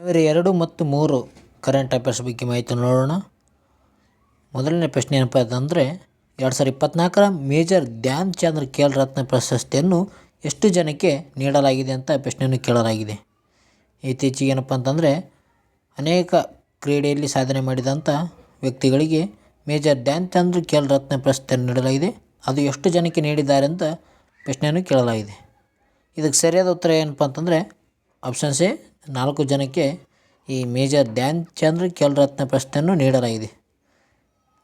ಜನವರಿ 2 ಮತ್ತು 3 current affairs ಬಗ್ಗೆ ಮಾಹಿತಿ ನೋಡೋಣ. ಮೊದಲನೇ ಪ್ರಶ್ನೆ ಏನಪ್ಪ ಅಂತಂದರೆ 2024ರ ಮೇಜರ್ ಧ್ಯಾನ್ ಚಂದ್ರ ಖೇಲ್ ರತ್ನ ಪ್ರಶಸ್ತಿಯನ್ನು ಎಷ್ಟು ಜನಕ್ಕೆ ನೀಡಲಾಗಿದೆ ಅಂತ ಪ್ರಶ್ನೆಯನ್ನು ಕೇಳಲಾಗಿದೆ. ಇತ್ತೀಚೆಗೆ ಏನಪ್ಪ ಅಂತಂದರೆ ಅನೇಕ ಕ್ರೀಡೆಯಲ್ಲಿ ಸಾಧನೆ ಮಾಡಿದಂಥ ವ್ಯಕ್ತಿಗಳಿಗೆ ಮೇಜರ್ ಧ್ಯಾನ್ ಚಂದ್ರ ಖೇಲ್ ರತ್ನ ಪ್ರಶಸ್ತಿಯನ್ನು ನೀಡಲಾಗಿದೆ. ಅದು ಎಷ್ಟು ಜನಕ್ಕೆ ನೀಡಿದ್ದಾರೆ ಅಂತ ಪ್ರಶ್ನೆಯನ್ನು ಕೇಳಲಾಗಿದೆ. ಇದಕ್ಕೆ ಸರಿಯಾದ ಉತ್ತರ ಏನಪ್ಪ ಅಂತಂದರೆ ಆಪ್ಷನ್ ಎ 4 ಜನಕ್ಕೆ ಈ ಮೇಜರ್ ಧ್ಯಾನ್ ಚಂದ್ರ ಖೇಲ್ ರತ್ನ ಪ್ರಶಸ್ತಿಯನ್ನು ನೀಡಲಾಗಿದೆ.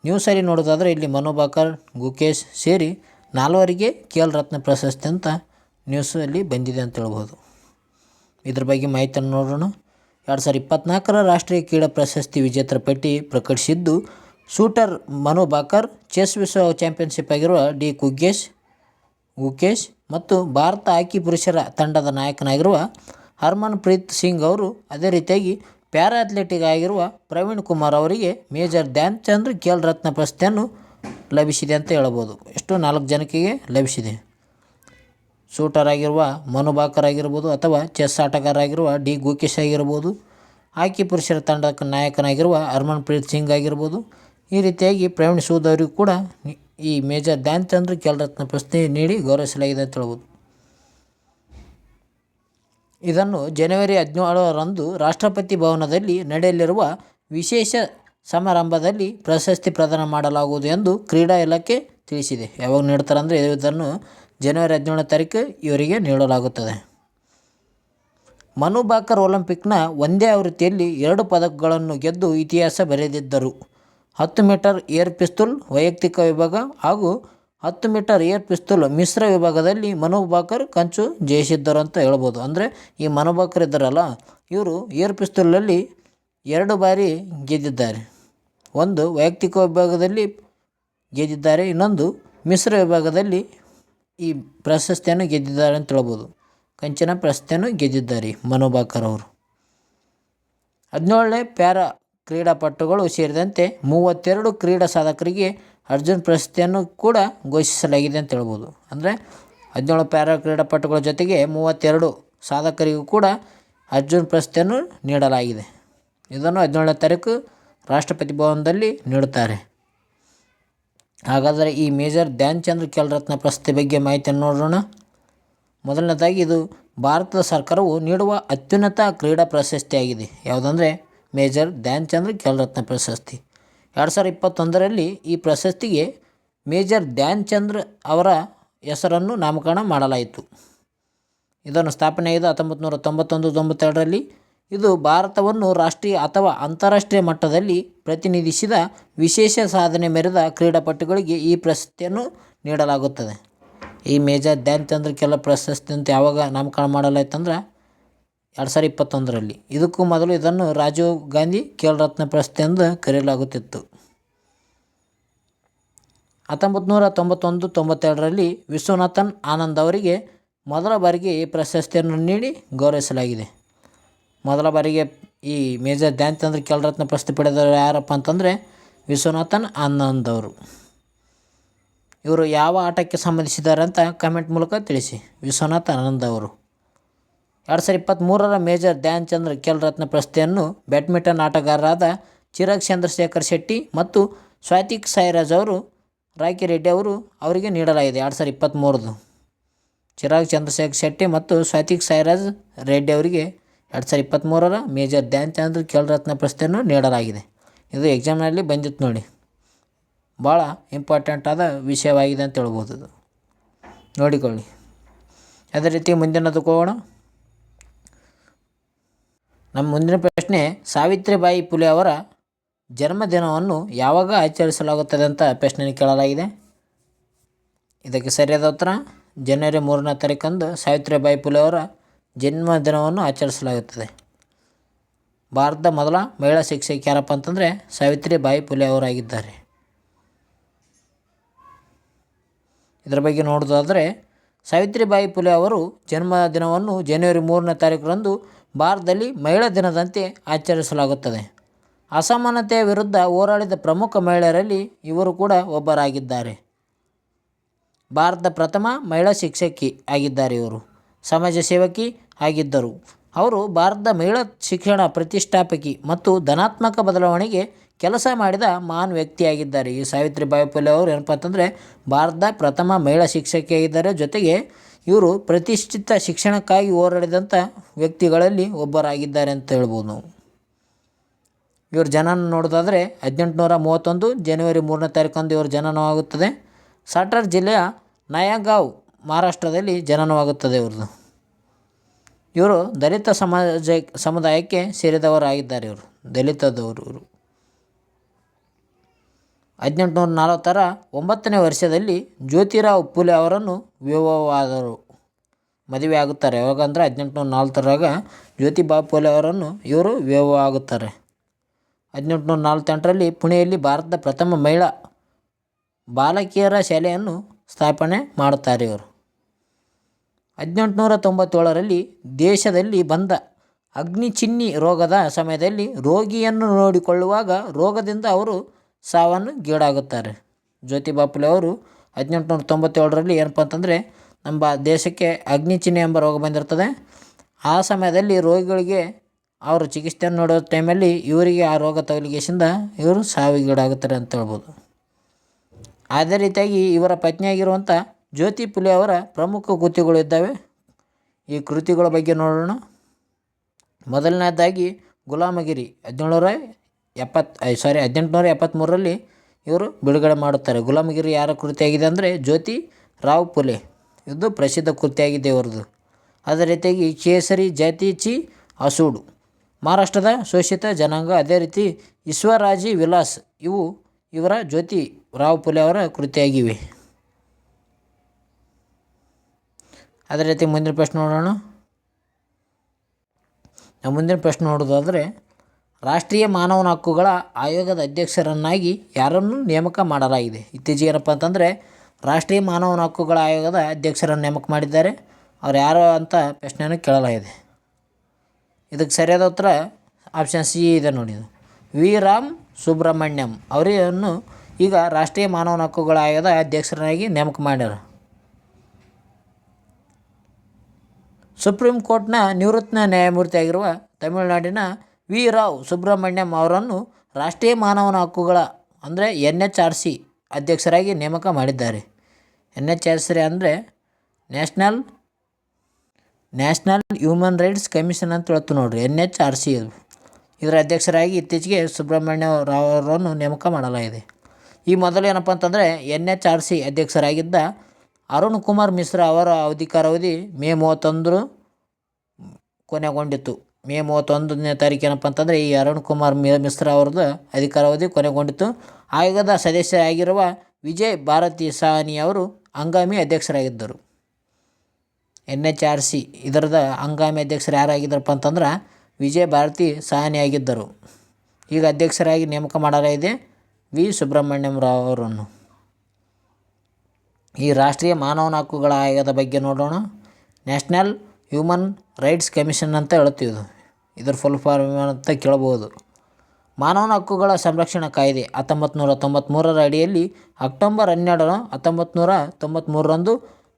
ನ್ಯೂಸಲ್ಲಿ ನೋಡೋದಾದರೆ ಇಲ್ಲಿ ಮನು ಭಾಕರ್, ಗುಕೇಶ್ ಸೇರಿ 4 ಖೇಲ್ ರತ್ನ ಪ್ರಶಸ್ತಿ ಅಂತ ನ್ಯೂಸಲ್ಲಿ ಬಂದಿದೆ ಅಂತ ಹೇಳ್ಬೋದು. ಇದ್ರ ಬಗ್ಗೆ ಮಾಹಿತಿಯನ್ನು ನೋಡೋಣ. 2024ರ ರಾಷ್ಟ್ರೀಯ ಕ್ರೀಡಾ ಪ್ರಶಸ್ತಿ ವಿಜೇತರ ಪಟ್ಟಿ ಪ್ರಕಟಿಸಿದ್ದು ಶೂಟರ್ ಮನು ಭಾಕರ್, ಚೆಸ್ ವಿಶ್ವ ಚಾಂಪಿಯನ್ಶಿಪ್ ಆಗಿರುವ ಡಿ ಗುಕೇಶ್ ಮತ್ತು ಭಾರತ ಹಾಕಿ ಪುರುಷರ ತಂಡದ ನಾಯಕನಾಗಿರುವ ಹರ್ಮನ್ ಪ್ರೀತ್ ಸಿಂಗ್ ಅವರು, ಅದೇ ರೀತಿಯಾಗಿ ಪ್ಯಾರಾ ಅಥ್ಲೆಟಿಕ್ ಆಗಿರುವ ಪ್ರವೀಣ್ ಕುಮಾರ್ ಅವರಿಗೆ ಮೇಜರ್ ಧ್ಯಾನ್ ಚಂದ್ರ ಖೇಲ್ ರತ್ನ ಪ್ರಶಸ್ತಿಯನ್ನು ಲಭಿಸಿದೆ ಅಂತ ಹೇಳ್ಬೋದು. ಎಷ್ಟು 4 ಜನಕ್ಕೆ ಲಭಿಸಿದೆ. ಶೂಟರ್ ಆಗಿರುವ ಮನು ಭಾಕರ್ ಆಗಿರ್ಬೋದು ಅಥವಾ ಚೆಸ್ ಆಟಗಾರ ಆಗಿರುವ ಡಿ ಗುಕೇಶ್ ಆಗಿರ್ಬೋದು, ಹಾಕಿ ಪುರುಷರ ತಂಡದ ನಾಯಕನಾಗಿರುವ ಹರ್ಮನ್ ಪ್ರೀತ್ ಸಿಂಗ್ ಆಗಿರ್ಬೋದು, ಈ ರೀತಿಯಾಗಿ ಪ್ರವೀಣ್ ಸೂದ್ ಅವರಿಗೂ ಕೂಡ ಈ ಮೇಜರ್ ಧ್ಯಾನ್ ಚಂದ್ರ ಖೇಲ್ ರತ್ನ ಪ್ರಶಸ್ತಿ ನೀಡಿ ಗೌರವಿಸಲಾಗಿದೆ ಅಂತ ಹೇಳ್ಬೋದು. ಇದನ್ನು ಜನವರಿ 17ರಂದು ರಾಷ್ಟ್ರಪತಿ ಭವನದಲ್ಲಿ ನಡೆಯಲಿರುವ ವಿಶೇಷ ಸಮಾರಂಭದಲ್ಲಿ ಪ್ರಶಸ್ತಿ ಪ್ರದಾನ ಮಾಡಲಾಗುವುದು ಎಂದು ಕ್ರೀಡಾ ಇಲಾಖೆ ತಿಳಿಸಿದೆ. ಯಾವಾಗ ನೀಡ್ತಾರೆ ಅಂದರೆ ಇದನ್ನು ಜನವರಿ 17ನೇ ತಾರೀಕು ಇವರಿಗೆ ನೀಡಲಾಗುತ್ತದೆ. ಮನು ಭಾಕರ್ ಒಲಿಂಪಿಕ್ನ ಒಂದೇ ಆವೃತ್ತಿಯಲ್ಲಿ 2 ಪದಕಗಳನ್ನು ಗೆದ್ದು ಇತಿಹಾಸ ಬರೆದಿದ್ದರು. 10 ಮೀಟರ್ ಏರ್ ಪಿಸ್ತೂಲ್ ವೈಯಕ್ತಿಕ ವಿಭಾಗ ಹಾಗೂ 10 ಮೀಟರ್ ಏರ್ ಪಿಸ್ತೂಲ್ ಮಿಶ್ರ ವಿಭಾಗದಲ್ಲಿ ಮನು ಭಾಕರ್ ಕಂಚು ಜಯಿಸಿದ್ದರು ಅಂತ ಹೇಳ್ಬೋದು. ಅಂದರೆ ಈ ಮನು ಭಾಕರ್ ಇದ್ದಾರಲ್ಲ, ಇವರು ಏರ್ ಪಿಸ್ತೂಲಲ್ಲಿ 2 ಬಾರಿ ಗೆದ್ದಿದ್ದಾರೆ. ಒಂದು ವೈಯಕ್ತಿಕ ವಿಭಾಗದಲ್ಲಿ ಗೆದ್ದಿದ್ದಾರೆ, ಇನ್ನೊಂದು ಮಿಶ್ರ ವಿಭಾಗದಲ್ಲಿ ಈ ಪ್ರಶಸ್ತಿಯನ್ನು ಗೆದ್ದಿದ್ದಾರೆ ಅಂತ ಹೇಳ್ಬೋದು. ಕಂಚಿನ ಪ್ರಶಸ್ತಿಯನ್ನು ಗೆದ್ದಿದ್ದಾರೆ ಮನು ಭಾಕರ್ ಅವರು. 17ನೇ ಪ್ಯಾರಾ ಕ್ರೀಡಾಪಟುಗಳು ಸೇರಿದಂತೆ 32 ಕ್ರೀಡಾ ಸಾಧಕರಿಗೆ ಅರ್ಜುನ್ ಪ್ರಶಸ್ತಿಯನ್ನು ಕೂಡ ಘೋಷಿಸಲಾಗಿದೆ ಅಂತ ಹೇಳ್ಬೋದು. ಅಂದರೆ 17 ಪ್ಯಾರಾ ಕ್ರೀಡಾಪಟುಗಳ ಜೊತೆಗೆ 32 ಸಾಧಕರಿಗೂ ಕೂಡ ಅರ್ಜುನ್ ಪ್ರಶಸ್ತಿಯನ್ನು ನೀಡಲಾಗಿದೆ. ಇದನ್ನು 17ನೇ ತಾರೀಕು ರಾಷ್ಟ್ರಪತಿ ಭವನದಲ್ಲಿ ನೀಡುತ್ತಾರೆ. ಹಾಗಾದರೆ ಈ ಮೇಜರ್ ಧ್ಯಾನ್ ಚಂದ್ರ ಖೇಲ್ ರತ್ನ ಪ್ರಶಸ್ತಿ ಬಗ್ಗೆ ಮಾಹಿತಿಯನ್ನು ನೋಡೋಣ. ಮೊದಲನೇದಾಗಿ ಇದು ಭಾರತ ಸರ್ಕಾರವು ನೀಡುವ ಅತ್ಯುನ್ನತ ಕ್ರೀಡಾ ಪ್ರಶಸ್ತಿಯಾಗಿದೆ. ಯಾವುದಂದರೆ ಮೇಜರ್ ಧ್ಯಾನ್ ಚಂದ್ರ ಖೇಲ್ ರತ್ನ ಪ್ರಶಸ್ತಿ. 2021ರಲ್ಲಿ ಈ ಪ್ರಶಸ್ತಿಗೆ ಮೇಜರ್ ಧ್ಯಾನ್ ಚಂದ್ರ ಅವರ ಹೆಸರನ್ನು ನಾಮಕರಣ ಮಾಡಲಾಯಿತು. ಇದನ್ನು ಸ್ಥಾಪನೆಯಾಗಿದೆ 1991-92ರಲ್ಲಿ. ಇದು ಭಾರತವನ್ನು ರಾಷ್ಟ್ರೀಯ ಅಥವಾ ಅಂತಾರಾಷ್ಟ್ರೀಯ ಮಟ್ಟದಲ್ಲಿ ಪ್ರತಿನಿಧಿಸಿದ ವಿಶೇಷ ಸಾಧನೆ ಮೆರೆದ ಕ್ರೀಡಾಪಟುಗಳಿಗೆ ಈ ಪ್ರಶಸ್ತಿಯನ್ನು ನೀಡಲಾಗುತ್ತದೆ. ಈ ಮೇಜರ್ ಧ್ಯಾನ್ ಚಂದ್ರ ಖೇಲ್ ಪ್ರಶಸ್ತಿ ಅಂತ ಯಾವಾಗ ನಾಮಕರಣ ಮಾಡಲಾಯ್ತಂದ್ರೆ 2021ರಲ್ಲಿ. ಇದಕ್ಕೂ ಮೊದಲು ಇದನ್ನು ರಾಜೀವ್ ಗಾಂಧಿ ಖೇಲ್ ರತ್ನ ಪ್ರಶಸ್ತಿ ಎಂದು ಕರೆಯಲಾಗುತ್ತಿತ್ತು. 1991-92ರಲ್ಲಿ ವಿಶ್ವನಾಥನ್ ಆನಂದ್ ಅವರಿಗೆ ಮೊದಲ ಬಾರಿಗೆ ಈ ಪ್ರಶಸ್ತಿಯನ್ನು ನೀಡಿ ಗೌರವಿಸಲಾಗಿದೆ. ಮೊದಲ ಬಾರಿಗೆ ಈ ಮೇಜರ್ ಧ್ಯಾನ್ ಚಂದ್ರ ಖೇಲ್ ರತ್ನ ಪ್ರಶಸ್ತಿ ಪಡೆದವರು ಯಾರಪ್ಪ ಅಂತಂದರೆ ವಿಶ್ವನಾಥನ್ ಆನಂದ್ ಅವರು. ಇವರು ಯಾವ ಆಟಕ್ಕೆ ಸಂಬಂಧಿಸಿದ್ದಾರೆ ಅಂತ ಕಮೆಂಟ್ ಮೂಲಕ ತಿಳಿಸಿ. ವಿಶ್ವನಾಥ್ ಆನಂದ್ ಅವರು 2023ರ ಮೇಜರ್ ಧ್ಯಾನ್ ಚಂದ್ರ ಖೇಲ್ ರತ್ನ ಪ್ರಶಸ್ತಿಯನ್ನು ಬ್ಯಾಡ್ಮಿಂಟನ್ ಆಟಗಾರರಾದ ಚಿರಾಗ್ ಚಂದ್ರಶೇಖರ್ ಶೆಟ್ಟಿ ಮತ್ತು ಸಾತ್ವಿಕ್ ಸಾಯಿರಾಜ್ ಅವರು ರಾಂಕಿರೆಡ್ಡಿ ಅವರಿಗೆ ನೀಡಲಾಗಿದೆ. 2023ದು ಚಿರಾಗ್ ಚಂದ್ರಶೇಖರ್ ಶೆಟ್ಟಿ ಮತ್ತು ಸಾತ್ವಿಕ್ ಸಾಯಿರಾಜ್ ರೆಡ್ಡಿ ಅವರಿಗೆ 2023ರ ಮೇಜರ್ ಧ್ಯಾನ್ ಚಂದ್ರ ಖೇಲ್ ರತ್ನ ಪ್ರಶಸ್ತಿಯನ್ನು ನೀಡಲಾಗಿದೆ. ಇದು ಎಕ್ಸಾಮ್ನಲ್ಲಿ ಬಂದಿತ್ತು ನೋಡಿ, ಭಾಳ ಇಂಪಾರ್ಟೆಂಟ್ ಆದ ವಿಷಯವಾಗಿದೆ ಅಂತ ಹೇಳ್ಬೋದು. ಇದು ನೋಡಿಕೊಳ್ಳಿ. ಅದೇ ರೀತಿ ಮುಂದಿನದಕ್ಕೆ ಹೋಗೋಣ. ನಮ್ಮ ಮುಂದಿನ ಪ್ರಶ್ನೆ, ಸಾವಿತ್ರಿಬಾಯಿ ಫುಲೆ ಅವರ ಜನ್ಮದಿನವನ್ನು ಯಾವಾಗ ಆಚರಿಸಲಾಗುತ್ತದೆ ಅಂತ ಪ್ರಶ್ನೆಯನ್ನು ಕೇಳಲಾಗಿದೆ. ಇದಕ್ಕೆ ಸರಿಯಾದ ಉತ್ತರ ಜನವರಿ 3ನೇ ತಾರೀಕಂದು ಸಾವಿತ್ರಿಬಾಯಿ ಫುಲೆ ಅವರ ಜನ್ಮದಿನವನ್ನು ಆಚರಿಸಲಾಗುತ್ತದೆ. ಭಾರತದ ಮೊದಲ ಮಹಿಳಾ ಶಿಕ್ಷಕಿ ಯಾರಪ್ಪ ಅಂತಂದರೆ ಸಾವಿತ್ರಿಬಾಯಿ ಫುಲೆ ಅವರಾಗಿದ್ದಾರೆ. ಇದರ ಬಗ್ಗೆ ನೋಡೋದಾದರೆ ಸಾವಿತ್ರಿಬಾಯಿ ಫುಲೆ ಅವರು ಜನ್ಮದಿನವನ್ನು ಜನವರಿ 3ನೇ ತಾರೀಕರಂದು ಭಾರತದಲ್ಲಿ ಮಹಿಳಾ ದಿನದಂತೆ ಆಚರಿಸಲಾಗುತ್ತದೆ. ಅಸಮಾನತೆಯ ವಿರುದ್ಧ ಹೋರಾಡಿದ ಪ್ರಮುಖ ಮಹಿಳೆಯರಲ್ಲಿ ಇವರು ಕೂಡ ಒಬ್ಬರಾಗಿದ್ದಾರೆ. ಭಾರತದ ಪ್ರಥಮ ಮಹಿಳಾ ಶಿಕ್ಷಕಿ ಆಗಿದ್ದಾರೆ. ಇವರು ಸಮಾಜ ಸೇವಕಿ ಆಗಿದ್ದರು. ಅವರು ಭಾರತದ ಮಹಿಳಾ ಶಿಕ್ಷಣ ಪ್ರತಿಷ್ಠಾಪಕಿ ಮತ್ತು ಧನಾತ್ಮಕ ಬದಲಾವಣೆಗೆ ಕೆಲಸ ಮಾಡಿದ ಮಹಾನ್ ವ್ಯಕ್ತಿಯಾಗಿದ್ದಾರೆ. ಈ ಸಾವಿತ್ರಿಬಾಯಿ ಫುಲೆ ಅವರು ಏನಪ್ಪ ಅಂತಂದರೆ ಭಾರತದ ಪ್ರಥಮ ಮಹಿಳಾ ಶಿಕ್ಷಕಿಯಾಗಿದ್ದಾರೆ. ಜೊತೆಗೆ ಇವರು ಪ್ರತಿಷ್ಠಿತ ಶಿಕ್ಷಣಕ್ಕಾಗಿ ಹೋರಾಡಿದಂಥ ವ್ಯಕ್ತಿಗಳಲ್ಲಿ ಒಬ್ಬರಾಗಿದ್ದಾರೆ ಅಂತ ಹೇಳ್ಬೋದು ನಾವು. ಇವ್ರ ಜನನ ನೋಡೋದಾದರೆ 1831 ಜನವರಿ 3ನೇ ತಾರೀಕಂದು ಇವ್ರ ಜನನವಾಗುತ್ತದೆ. ಸಾಟರ್ ಜಿಲ್ಲೆಯ ನಾಯಗಾಂವ್ ಮಹಾರಾಷ್ಟ್ರದಲ್ಲಿ ಜನನವಾಗುತ್ತದೆ ಇವ್ರದ್ದು. ಇವರು ದಲಿತ ಸಮುದಾಯಕ್ಕೆ ಸೇರಿದವರಾಗಿದ್ದಾರೆ. ಇವರು ದಲಿತದವರು. ಇವರು 1840ರ 9ನೇ ವರ್ಷದಲ್ಲಿ ಜ್ಯೋತಿರಾವ್ ಫುಲೆ ಅವರನ್ನು ವಿವಾಹವಾದರು. ಮದುವೆ ಆಗುತ್ತಾರೆ. ಯಾವಾಗಂದರೆ 1840ರಾಗ ಜ್ಯೋತಿಬಾ ಫುಲೆ ಅವರನ್ನು ಇವರು ವಿವಾಹ ಆಗುತ್ತಾರೆ. 1848ರಲ್ಲಿ ಪುಣೆಯಲ್ಲಿ ಭಾರತದ ಪ್ರಥಮ ಮಹಿಳಾ ಬಾಲಕಿಯರ ಶಾಲೆಯನ್ನು ಸ್ಥಾಪನೆ ಮಾಡುತ್ತಾರೆ ಇವರು. 1897ರಲ್ಲಿ ದೇಶದಲ್ಲಿ ಬಂದ ಅಗ್ನಿಚಿನ್ನಿ ರೋಗದ ಸಮಯದಲ್ಲಿ ರೋಗಿಯನ್ನು ನೋಡಿಕೊಳ್ಳುವಾಗ ರೋಗದಿಂದ ಅವರು ಸಾವನ್ನೀಡಾಗುತ್ತಾರೆ. ಜ್ಯೋತಿಬಾ ಫುಲೆ ಅವರು 1897ರಲ್ಲಿ ಏನಪ್ಪ ಅಂತಂದರೆ ನಮ್ಮ ದೇಶಕ್ಕೆ ಅಗ್ನಿಚಿನ್ನಿ ಎಂಬ ರೋಗ ಬಂದಿರ್ತದೆ. ಆ ಸಮಯದಲ್ಲಿ ರೋಗಿಗಳಿಗೆ ಅವರು ಚಿಕಿತ್ಸೆಯನ್ನು ನೋಡೋ ಟೈಮಲ್ಲಿ ಇವರಿಗೆ ಆ ರೋಗ ತಗುಲಿಗೆಯಿಂದ ಇವರು ಸಾವಿಗೀಡಾಗುತ್ತಾರೆ ಅಂತ ಹೇಳ್ಬೋದು. ಅದೇ ರೀತಿಯಾಗಿ ಇವರ ಪತ್ನಿಯಾಗಿರುವಂಥ ಜ್ಯೋತಿ ಫುಲೆ ಅವರ ಪ್ರಮುಖ ಕೃತಿಗಳು ಇದ್ದಾವೆ. ಈ ಕೃತಿಗಳ ಬಗ್ಗೆ ನೋಡೋಣ. ಮೊದಲನೇದಾಗಿ ಗುಲಾಮಗಿರಿ 1873ರಲ್ಲಿ ಇವರು ಬಿಡುಗಡೆ ಮಾಡುತ್ತಾರೆ. ಗುಲಾಮಗಿರಿ ಯಾರ ಕೃತಿಯಾಗಿದೆ ಅಂದರೆ ಜ್ಯೋತಿ ರಾವ್ ಫುಲೆ. ಇದು ಪ್ರಸಿದ್ಧ ಕೃತಿಯಾಗಿದೆ ಇವರದು. ಅದೇ ರೀತಿಯಾಗಿ ಕೇಸರಿ ಜಾತಿಚಿ ಹಸೂಡು ಮಹಾರಾಷ್ಟ್ರದ ಶೋಷಿತ ಜನಾಂಗ. ಅದೇ ರೀತಿ ಈಶ್ವರಾಜಿ ವಿಲಾಸ್ ಇವು ಇವರ ಜ್ಯೋತಿ ರಾವ್ ಫುಲೆ ಅವರ ಕೃತಿಯಾಗಿವೆ. ಅದೇ ರೀತಿ ಮುಂದಿನ ಪ್ರಶ್ನೆ ನೋಡೋಣ. ಮುಂದಿನ ಪ್ರಶ್ನೆ ನೋಡೋದಾದರೆ ರಾಷ್ಟ್ರೀಯ ಮಾನವ ಹಕ್ಕುಗಳ ಆಯೋಗದ ಅಧ್ಯಕ್ಷರನ್ನಾಗಿ ಯಾರನ್ನು ನೇಮಕ ಮಾಡಲಾಗಿದೆ? ಇತ್ತೀಚೆಗೆ ಏನಪ್ಪ ಅಂತಂದರೆ ರಾಷ್ಟ್ರೀಯ ಮಾನವ ಹಕ್ಕುಗಳ ಆಯೋಗದ ಅಧ್ಯಕ್ಷರನ್ನು ನೇಮಕ ಮಾಡಿದ್ದಾರೆ. ಅವ್ರು ಯಾರು ಅಂತ ಪ್ರಶ್ನೆಯನ್ನು ಕೇಳಲಾಗಿದೆ. ಇದಕ್ಕೆ ಸರಿಯಾದ ಉತ್ತರ ಆಪ್ಷನ್ ಸಿ ಇದೆ ನೋಡಿ. ವಿ ರಾಮ್ ಸುಬ್ರಹ್ಮಣ್ಯಂ ಅವರನ್ನು ಈಗ ರಾಷ್ಟ್ರೀಯ ಮಾನವ ಹಕ್ಕುಗಳ ಆಯೋಗದ ಅಧ್ಯಕ್ಷರನ್ನಾಗಿ ನೇಮಕ ಮಾಡ್ಯಾರ. ಸುಪ್ರೀಂ ಕೋರ್ಟ್ನ ನಿವೃತ್ತ ನ್ಯಾಯಮೂರ್ತಿಯಾಗಿರುವ ತಮಿಳುನಾಡಿನ ವಿ ರಾವ್ ಸುಬ್ರಹ್ಮಣ್ಯಂ ಅವರನ್ನು ರಾಷ್ಟ್ರೀಯ ಮಾನವ ಹಕ್ಕುಗಳ ಅಂದರೆ NHRC ಅಧ್ಯಕ್ಷರಾಗಿ ನೇಮಕ ಮಾಡಿದ್ದಾರೆ. NHRC ಅಂದರೆ ನ್ಯಾಷನಲ್ ಹ್ಯೂಮನ್ ರೈಟ್ಸ್ ಕಮಿಷನ್ ಅಂತ ಹೇಳ್ತು ನೋಡ್ರಿ. NHRC ಇದರ ಅಧ್ಯಕ್ಷರಾಗಿ ಇತ್ತೀಚೆಗೆ ಸುಬ್ರಹ್ಮಣ್ಯ ರಾವ್ ಅವರನ್ನು ನೇಮಕ ಮಾಡಲಾಗಿದೆ. ಈ ಮೊದಲು ಏನಪ್ಪ ಅಂತಂದರೆ NHRC ಅಧ್ಯಕ್ಷರಾಗಿದ್ದ ಅರುಣ್ ಕುಮಾರ್ ಮಿಶ್ರಾ ಅವರ ಅಧಿಕಾರಾವಧಿ ಮೇ 31 ಕೊನೆಗೊಂಡಿತು. ಮೇ 31ನೇ ತಾರೀಕು ಏನಪ್ಪ ಅಂತಂದರೆ ಈ ಅರುಣ್ ಕುಮಾರ್ ಮಿಶ್ರಾ ಅವ್ರದ್ದು ಅಧಿಕಾರಾವಧಿ ಕೊನೆಗೊಂಡಿತು. ಆಯೋಗದ ಸದಸ್ಯರಾಗಿರುವ ವಿಜಯ್ ಭಾರತಿ ಸಾಹನಿ ಅವರು ಹಂಗಾಮಿ ಅಧ್ಯಕ್ಷರಾಗಿದ್ದರು. NHRC ಇದರದ ಹಂಗಾಮಿ ಅಧ್ಯಕ್ಷರು ಯಾರಾಗಿದ್ದಾರಪ್ಪ ಅಂತಂದ್ರೆ ವಿಜಯ್ ಭಾರತಿ ಸಾಹನಿ ಆಗಿದ್ದರು. ಈಗ ಅಧ್ಯಕ್ಷರಾಗಿ ನೇಮಕ ಮಾಡಲಾಗಿದೆ ವಿ ಸುಬ್ರಹ್ಮಣ್ಯಂ ರಾವ್ ಅವರನ್ನು. ಈ ರಾಷ್ಟ್ರೀಯ ಮಾನವ ಹಕ್ಕುಗಳ ಆಯೋಗದ ಬಗ್ಗೆ ನೋಡೋಣ. ನ್ಯಾಷನಲ್ ಹ್ಯೂಮನ್ ರೈಟ್ಸ್ ಕಮಿಷನ್ ಅಂತ ಹೇಳ್ತೀವಿ. ಇದರ ಫುಲ್ ಫಾರ್ಮ್ ಅಂತ ಕೇಳಬಹುದು. ಮಾನವ ಹಕ್ಕುಗಳ ಸಂರಕ್ಷಣಾ ಕಾಯ್ದೆ 1993ರ ಅಡಿಯಲ್ಲಿ ಅಕ್ಟೋಬರ್ 12, 1993ರಂದು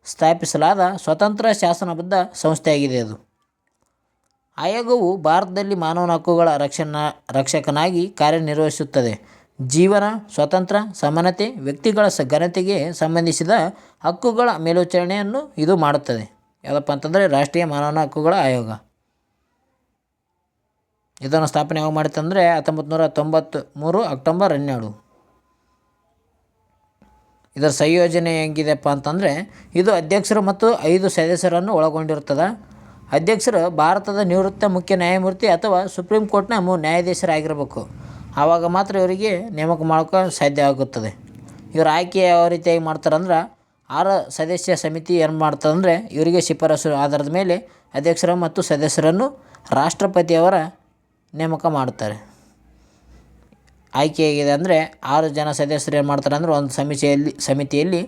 ಸ್ಥಾಪಿಸಲಾದ ಸ್ವತಂತ್ರ ಶಾಸನಬದ್ಧ ಸಂಸ್ಥೆಯಾಗಿದೆ. ಅದು ಆಯೋಗವು ಭಾರತದಲ್ಲಿ ಮಾನವ ಹಕ್ಕುಗಳ ರಕ್ಷಕನಾಗಿ ಕಾರ್ಯನಿರ್ವಹಿಸುತ್ತದೆ. ಜೀವನ, ಸ್ವಾತಂತ್ರ್ಯ, ಸಮಾನತೆ, ವ್ಯಕ್ತಿಗಳ ಘನತೆಗೆ ಸಂಬಂಧಿಸಿದ ಹಕ್ಕುಗಳ ಮೇಲ್ವಿಚಾರಣೆಯನ್ನು ಇದು ಮಾಡುತ್ತದೆ. ಯಾವುದಪ್ಪ ಅಂತಂದರೆ ರಾಷ್ಟ್ರೀಯ ಮಾನವ ಹಕ್ಕುಗಳ ಆಯೋಗ. ಇದನ್ನು ಸ್ಥಾಪನೆ ಯಾವಾಗ ಮಾಡಿತ್ತಂದರೆ 1993 ಅಕ್ಟೋಬರ್ 12. ಇದರ ಸಂಯೋಜನೆ ಹೆಂಗಿದೆಪ್ಪ ಅಂತಂದರೆ ಇದು ಅಧ್ಯಕ್ಷರು ಮತ್ತು 5 ಸದಸ್ಯರನ್ನು ಒಳಗೊಂಡಿರುತ್ತದೆ. ಅಧ್ಯಕ್ಷರು ಭಾರತದ ನಿವೃತ್ತ ಮುಖ್ಯ ನ್ಯಾಯಮೂರ್ತಿ ಅಥವಾ ಸುಪ್ರೀಂ ಕೋರ್ಟ್ನ ನ್ಯಾಯಾಧೀಶರಾಗಿರಬೇಕು. ಆವಾಗ ಮಾತ್ರ ಇವರಿಗೆ ನೇಮಕ ಮಾಡೋಕ್ಕೆ ಸಾಧ್ಯ ಆಗುತ್ತದೆ. ಇವ್ರ ಆಯ್ಕೆ ಯಾವ ರೀತಿಯಾಗಿ ಮಾಡ್ತಾರಂದ್ರೆ 6 ಸದಸ್ಯ ಸಮಿತಿ ಏನು ಮಾಡ್ತದಂದರೆ ಇವರಿಗೆ ಶಿಫಾರಸು ಆಧಾರದ ಮೇಲೆ ಅಧ್ಯಕ್ಷರು ಮತ್ತು ಸದಸ್ಯರನ್ನು ರಾಷ್ಟ್ರಪತಿಯವರ ನೇಮಕ ಮಾಡುತ್ತಾರೆ. ಆಯ್ಕೆ ಹೇಗಿದೆ ಅಂದರೆ 6 ಜನ ಸದಸ್ಯರು ಏನು ಮಾಡ್ತಾರೆ ಅಂದರೆ ಒಂದು ಸಮಿತಿಯಲ್ಲಿ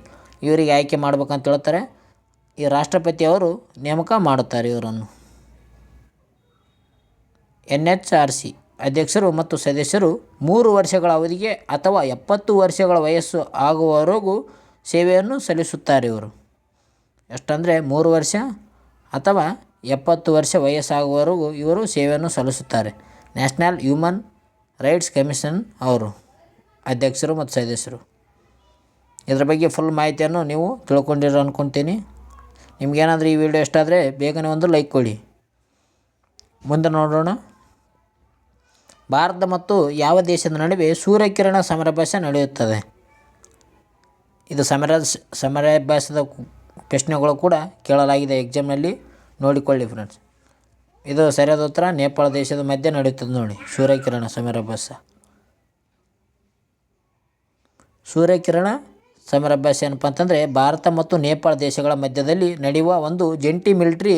ಇವರಿಗೆ ಆಯ್ಕೆ ಮಾಡ್ಬೇಕಂತ ಹೇಳ್ತಾರೆ. ಈ ರಾಷ್ಟ್ರಪತಿಯವರು ನೇಮಕ ಮಾಡುತ್ತಾರೆ ಇವರನ್ನು. NHRC ಅಧ್ಯಕ್ಷರು ಮತ್ತು ಸದಸ್ಯರು 3 ವರ್ಷಗಳ ಅವಧಿಗೆ ಅಥವಾ 70 ವರ್ಷಗಳ ವಯಸ್ಸು ಆಗುವವರೆಗೂ ಸೇವೆಯನ್ನು ಸಲ್ಲಿಸುತ್ತಾರೆ. ಇವರು ಎಷ್ಟಂದರೆ 3 ವರ್ಷ ಅಥವಾ 70 ವರ್ಷ ವಯಸ್ಸಾಗುವವರೆಗೂ ಇವರು ಸೇವೆಯನ್ನು ಸಲ್ಲಿಸುತ್ತಾರೆ. ನ್ಯಾಷನಲ್ ಹ್ಯೂಮನ್ ರೈಟ್ಸ್ ಕಮಿಷನ್ ಅವರು ಅಧ್ಯಕ್ಷರು ಮತ್ತು ಸದಸ್ಯರು. ಇದರ ಬಗ್ಗೆ ಫುಲ್ ಮಾಹಿತಿಯನ್ನು ನೀವು ತಿಳ್ಕೊಂಡಿರೋ ಅಂದ್ಕೊತೀನಿ. ನಿಮಗೇನಾದರೂ ಈ ವಿಡಿಯೋ ಇಷ್ಟ ಆದರೆ ಬೇಗನೆ ಒಂದು ಲೈಕ್ ಕೊಡಿ. ಮುಂದೆ ನೋಡೋಣ. ಭಾರತ ಮತ್ತು ಯಾವ ದೇಶದ ನಡುವೆ ಸೂರ್ಯಕಿರಣ ಸಮರಾಭ್ಯಾಸ ನಡೆಯುತ್ತದೆ? ಇದು ಸಮರಾಭ್ಯಾಸದ ಪ್ರಶ್ನೆಗಳು ಕೂಡ ಕೇಳಲಾಗಿದೆ ಎಕ್ಸಾಮ್ನಲ್ಲಿ, ನೋಡಿಕೊಳ್ಳಿ ಫ್ರೆಂಡ್ಸ್. ಇದು ಸರಿಯಾದ ಉತ್ತರ. ನೇಪಾಳ ದೇಶದ ಮಧ್ಯೆ ನಡೆಯುತ್ತದೆ ನೋಡಿ ಸೂರ್ಯಕಿರಣ ಸಮರಾಭ್ಯಾಸ. ಸೂರ್ಯಕಿರಣ ಸಮರಾಭ್ಯಾಸ ಏನಪ್ಪ ಅಂತಂದರೆ ಭಾರತ ಮತ್ತು ನೇಪಾಳ ದೇಶಗಳ ಮಧ್ಯದಲ್ಲಿ ನಡೆಯುವ ಒಂದು ಜಂಟಿ ಮಿಲಿಟರಿ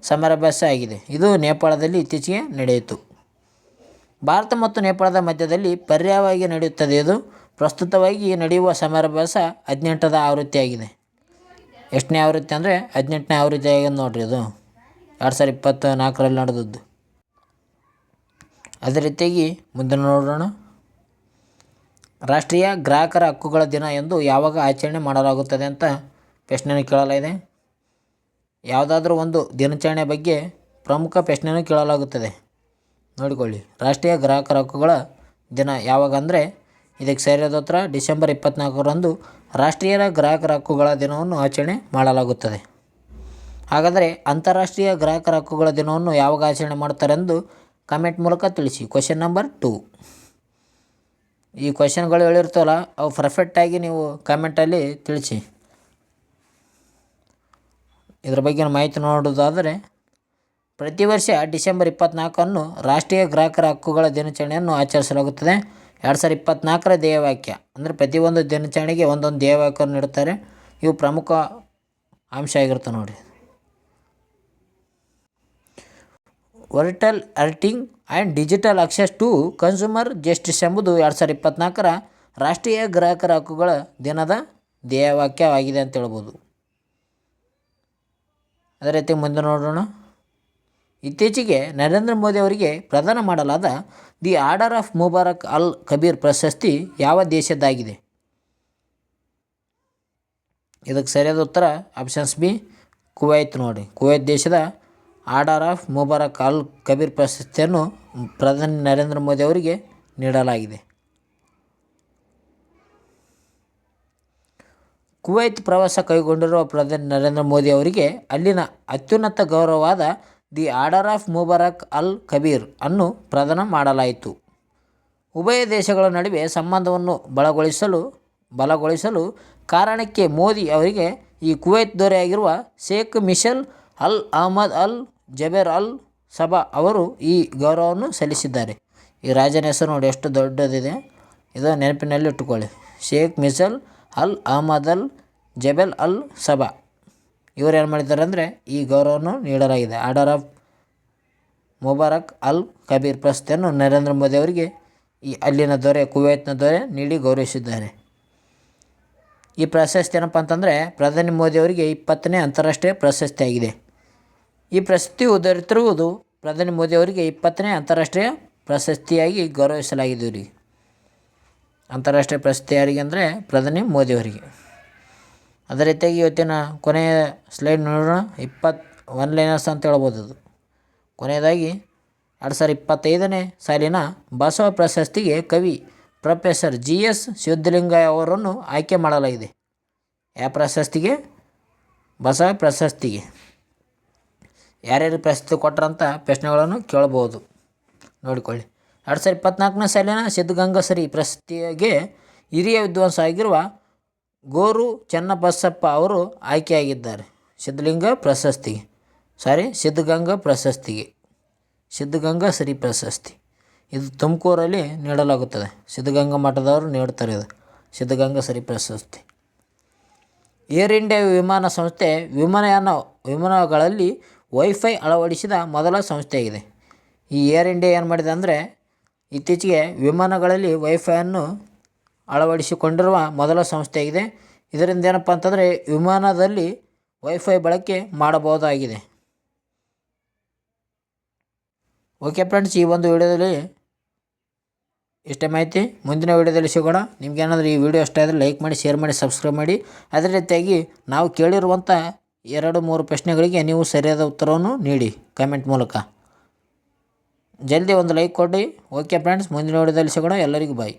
ಸಮರಾಭ್ಯಾಸ ಆಗಿದೆ. ಇದು ನೇಪಾಳದಲ್ಲಿ ಇತ್ತೀಚೆಗೆ ನಡೆಯಿತು. ಭಾರತ ಮತ್ತು ನೇಪಾಳದ ಮಧ್ಯದಲ್ಲಿ ಪರ್ಯಾಯವಾಗಿ ನಡೆಯುತ್ತದೆ. ಇದು ಪ್ರಸ್ತುತವಾಗಿ ನಡೆಯುವ ಸಮರಾಭ್ಯಾಸ 18ನೇ ಆವೃತ್ತಿಯಾಗಿದೆ. ಎಷ್ಟನೇ ಆವೃತ್ತಿ ಅಂದರೆ 18ನೇ ಆವೃತ್ತಿ ಆಗಿದೆ ನೋಡಿರಿ. ಇದು 2024ರಲ್ಲಿ ನಡೆದದ್ದು. ಅದೇ ರೀತಿಯಾಗಿ ಮುಂದೆ ನೋಡೋಣ. ರಾಷ್ಟ್ರೀಯ ಗ್ರಾಹಕರ ಹಕ್ಕುಗಳ ದಿನ ಎಂದು ಯಾವಾಗ ಆಚರಣೆ ಮಾಡಲಾಗುತ್ತದೆ ಅಂತ ಪ್ರಶ್ನೆಯನ್ನು ಕೇಳಲಾಗಿದೆ. ಯಾವುದಾದ್ರೂ ಒಂದು ದಿನಾಚರಣೆ ಬಗ್ಗೆ ಪ್ರಮುಖ ಪ್ರಶ್ನೆಯನ್ನು ಕೇಳಲಾಗುತ್ತದೆ, ನೋಡಿಕೊಳ್ಳಿ. ರಾಷ್ಟ್ರೀಯ ಗ್ರಾಹಕರ ಹಕ್ಕುಗಳ ದಿನ ಯಾವಾಗ ಅಂದರೆ ಇದಕ್ಕೆ ಸರಿಯಾದ ಉತ್ತರ ಡಿಸೆಂಬರ್ 24ರಂದು ರಾಷ್ಟ್ರೀಯ ಗ್ರಾಹಕರ ಹಕ್ಕುಗಳ ದಿನವನ್ನು ಆಚರಣೆ ಮಾಡಲಾಗುತ್ತದೆ. ಹಾಗಾದರೆ ಅಂತಾರಾಷ್ಟ್ರೀಯ ಗ್ರಾಹಕರ ಹಕ್ಕುಗಳ ದಿನವನ್ನು ಯಾವಾಗ ಆಚರಣೆ ಮಾಡ್ತಾರೆ ಎಂದು ಕಮೆಂಟ್ ಮೂಲಕ ತಿಳಿಸಿ. Question number 2. ಈ ಕ್ವೆಶ್ಚನ್ಗಳು ಹೇಳಿರ್ತವಲ್ಲ ಅವು ಪರ್ಫೆಕ್ಟಾಗಿ ನೀವು ಕಮೆಂಟಲ್ಲಿ ತಿಳಿಸಿ. ಇದರ ಬಗ್ಗೆ ಮಾಹಿತಿ ನೋಡೋದಾದರೆ, ಪ್ರತಿ ವರ್ಷ ಡಿಸೆಂಬರ್ 24 ರಾಷ್ಟ್ರೀಯ ಗ್ರಾಹಕರ ಹಕ್ಕುಗಳ ದಿನಾಚರಣೆಯನ್ನು ಆಚರಿಸಲಾಗುತ್ತದೆ. 2024ರ ಧ್ಯೇಯವಾಕ್ಯ ಅಂದರೆ ಪ್ರತಿಯೊಂದು ದಿನಾಚರಣೆಗೆ ಒಂದೊಂದು ಧ್ಯೇಯವಾಕ್ಯವನ್ನು ನೀಡುತ್ತಾರೆ. ಇವು ಪ್ರಮುಖ ಅಂಶ ಆಗಿರುತ್ತೆ ನೋಡಿ. Virtual hearing and digital access to consumer justice ಎಂಬುದು 2024ರ ರಾಷ್ಟ್ರೀಯ ಗ್ರಾಹಕರ ಹಕ್ಕುಗಳ ದಿನದ ಧ್ಯೇಯವಾಕ್ಯವಾಗಿದೆ ಅಂತ ಹೇಳ್ಬೋದು. ಅದೇ ರೀತಿ ಮುಂದೆ ನೋಡೋಣ. ಇತ್ತೀಚೆಗೆ ನರೇಂದ್ರ ಮೋದಿ ಅವರಿಗೆ ಪ್ರದಾನ ಮಾಡಲಾದ ದಿ ಆರ್ಡರ್ ಆಫ್ ಮುಬಾರಕ್ ಅಲ್ ಕಬೀರ್ ಪ್ರಶಸ್ತಿ ಯಾವ ದೇಶದ್ದಾಗಿದೆ? ಇದಕ್ಕೆ ಸರಿಯಾದ ಉತ್ತರ ಆಪ್ಷನ್ಸ್ ಬಿ ಕುವೈತ್ ನೋಡಿ. ಕುವೈತ್ ದೇಶದ ಆರ್ಡರ್ ಆಫ್ ಮುಬಾರಕ್ ಅಲ್ ಕಬೀರ್ ಪ್ರಶಸ್ತಿಯನ್ನು ಪ್ರಧಾನಿ ನರೇಂದ್ರ ಮೋದಿ ಅವರಿಗೆ ನೀಡಲಾಗಿದೆ. ಕುವೈತ್ ಪ್ರವಾಸ ಕೈಗೊಂಡಿರುವ ಪ್ರಧಾನಿ ನರೇಂದ್ರ ಮೋದಿ ಅವರಿಗೆ ಅಲ್ಲಿನ ಅತ್ಯುನ್ನತ ಗೌರವವಾದ ದಿ ಆರ್ಡರ್ ಆಫ್ ಮುಬಾರಕ್ ಅಲ್ ಕಬೀರ್ ಅನ್ನು ಪ್ರದಾನ ಮಾಡಲಾಯಿತು. ಉಭಯ ದೇಶಗಳ ನಡುವೆ ಸಂಬಂಧವನ್ನು ಬಲಗೊಳಿಸಲು ಕಾರಣಕ್ಕೆ ಮೋದಿ ಅವರಿಗೆ ಈ ಕುವೈತ್ ದೊರೆಯಾಗಿರುವ ಶೇಖ್ ಮಿಶೆಲ್ ಅಲ್ ಅಹಮದ್ ಅಲ್ ಜಬೇರ್ ಅಲ್ ಸಬಾ ಅವರು ಈ ಗೌರವವನ್ನು ಸಲ್ಲಿಸಿದ್ದಾರೆ. ಈ ರಾಜನ ಹೆಸರು ನೋಡಿ ಎಷ್ಟು ದೊಡ್ಡದಿದೆ, ಇದು ನೆನಪಿನಲ್ಲಿ ಇಟ್ಟುಕೊಳ್ಳಿ. ಶೇಖ್ ಮಿಶೆಲ್ ಅಲ್ ಅಹಮದ್ ಅಲ್ ಜಬೇಲ್ ಅಲ್ ಸಬಾ ಇವರು ಏನು ಮಾಡಿದ್ದಾರೆ ಅಂದರೆ ಈ ಗೌರವವನ್ನು ನೀಡಲಾಗಿದೆ. ಆರ್ಡರ್ ಆಫ್ ಮುಬಾರಕ್ ಅಲ್ ಕಬೀರ್ ಪ್ರಶಸ್ತಿಯನ್ನು ನರೇಂದ್ರ ಮೋದಿ ಅವರಿಗೆ ಈ ಅಲ್ಲಿನ ದೊರೆ ಕುವೈತ್ನ ದೊರೆ ನೀಡಿ ಗೌರವಿಸಿದ್ದಾರೆ. ಈ ಪ್ರಶಸ್ತಿ ಏನಪ್ಪ ಅಂತಂದರೆ ಪ್ರಧಾನಿ ಮೋದಿ ಅವರಿಗೆ 20ನೇ ಅಂತಾರಾಷ್ಟ್ರೀಯ ಪ್ರಶಸ್ತಿಯಾಗಿದೆ. ಈ ಪ್ರಶಸ್ತಿಯು ದೊರೆತಿರುವುದು ಪ್ರಧಾನಿ ಮೋದಿ ಅವರಿಗೆ 20ನೇ ಅಂತಾರಾಷ್ಟ್ರೀಯ ಪ್ರಶಸ್ತಿಯಾಗಿ ಗೌರವಿಸಲಾಗಿದೆ. ಇವರಿಗೆ ಅಂತಾರಾಷ್ಟ್ರೀಯ ಪ್ರಶಸ್ತಿ ಯಾರಿಗೆ ಅಂದರೆ ಪ್ರಧಾನಿ ಮೋದಿ ಅವರಿಗೆ. ಅದೇ ರೀತಿಯಾಗಿ ಇವತ್ತಿನ ಕೊನೆಯ ಸ್ಲೈಡ್ ನೋಡೋಣ. 21 ಲೈನರ್ಸ್ ಅಂತ ಹೇಳ್ಬೋದು. ಅದು ಕೊನೆಯದಾಗಿ 2025ನೇ ಸಾಲಿನ ಬಸವ ಪ್ರಶಸ್ತಿಗೆ ಕವಿ ಪ್ರೊಫೆಸರ್ GS ಸಿದ್ಧಲಿಂಗಯ್ಯ ಅವರನ್ನು ಆಯ್ಕೆ ಮಾಡಲಾಗಿದೆ. ಯಾವ ಪ್ರಶಸ್ತಿಗೆ? ಬಸವ ಪ್ರಶಸ್ತಿಗೆ. ಯಾರ್ಯಾರು ಪ್ರಶಸ್ತಿ ಕೊಟ್ಟರಂತ ಪ್ರಶ್ನೆಗಳನ್ನು ಕೇಳಬಹುದು, ನೋಡಿಕೊಳ್ಳಿ. 2024ನೇ ಸಾಲಿನ ಸಿದ್ಧಗಂಗಾ ಶ್ರೀ ಪ್ರಶಸ್ತಿಗೆ ಹಿರಿಯ ವಿದ್ವಾಂಸ ಆಗಿರುವ ಗೋರು ಚೆನ್ನಬಸಪ್ಪ ಅವರು ಆಯ್ಕೆಯಾಗಿದ್ದಾರೆ. ಸಿದ್ಧಗಂಗಾ ಪ್ರಶಸ್ತಿಗೆ ಸಿದ್ಧಗಂಗಾ ಶ್ರೀ ಪ್ರಶಸ್ತಿ ಇದು ತುಮಕೂರಲ್ಲಿ ನೀಡಲಾಗುತ್ತದೆ. ಸಿದ್ಧಗಂಗಾ ಮಠದವರು ನೀಡ್ತಾರೆ. ಇದು ಸಿದ್ಧಗಂಗಾ ಶ್ರೀ ಪ್ರಶಸ್ತಿ. ಏರ್ ಇಂಡಿಯಾ ವಿಮಾನ ಸಂಸ್ಥೆ ವಿಮಾನಗಳಲ್ಲಿ ವೈಫೈ ಅಳವಡಿಸಿದ ಮೊದಲ ಸಂಸ್ಥೆಯಾಗಿದೆ. ಈ ಏರ್ ಇಂಡಿಯಾ ಏನು ಮಾಡಿದೆ ಅಂದರೆ ಇತ್ತೀಚೆಗೆ ವಿಮಾನಗಳಲ್ಲಿ ವೈಫೈಯನ್ನು ಅಳವಡಿಸಿಕೊಂಡಿರುವ ಮೊದಲ ಸಂಸ್ಥೆಯಾಗಿದೆ. ಇದರಿಂದ ಏನಪ್ಪ ಅಂತಂದರೆ ವಿಮಾನದಲ್ಲಿ ವೈಫೈ ಬಳಕೆ ಮಾಡಬಹುದಾಗಿದೆ. ಓಕೆ ಫ್ರೆಂಡ್ಸ್, ಈ ಒಂದು ವಿಡಿಯೋದಲ್ಲಿ ಇಷ್ಟೇ ಮಾಹಿತಿ. ಮುಂದಿನ ವಿಡಿಯೋದಲ್ಲಿ ಸಿಗೋಣ. ನಿಮ್ಗೇನಾದರೂ ಈ ವಿಡಿಯೋ ಇಷ್ಟ ಆದರೆ ಲೈಕ್ ಮಾಡಿ, ಶೇರ್ ಮಾಡಿ, ಸಬ್ಸ್ಕ್ರೈಬ್ ಮಾಡಿ. ಅದೇ ರೀತಿಯಾಗಿ ನಾವು ಕೇಳಿರುವಂಥ 2-3 ಪ್ರಶ್ನೆಗಳಿಗೆ ನೀವು ಸರಿಯಾದ ಉತ್ತರವನ್ನು ನೀಡಿ ಕಮೆಂಟ್ ಮೂಲಕ. ಜಲ್ದಿ ಒಂದು ಲೈಕ್ ಕೊಡಿ. ಓಕೆ ಫ್ರೆಂಡ್ಸ್, ಮುಂದಿನ ವಿಡಿಯೋದಲ್ಲಿ ಸಿಗೋಣ. ಎಲ್ಲರಿಗೂ ಬಾಯ್.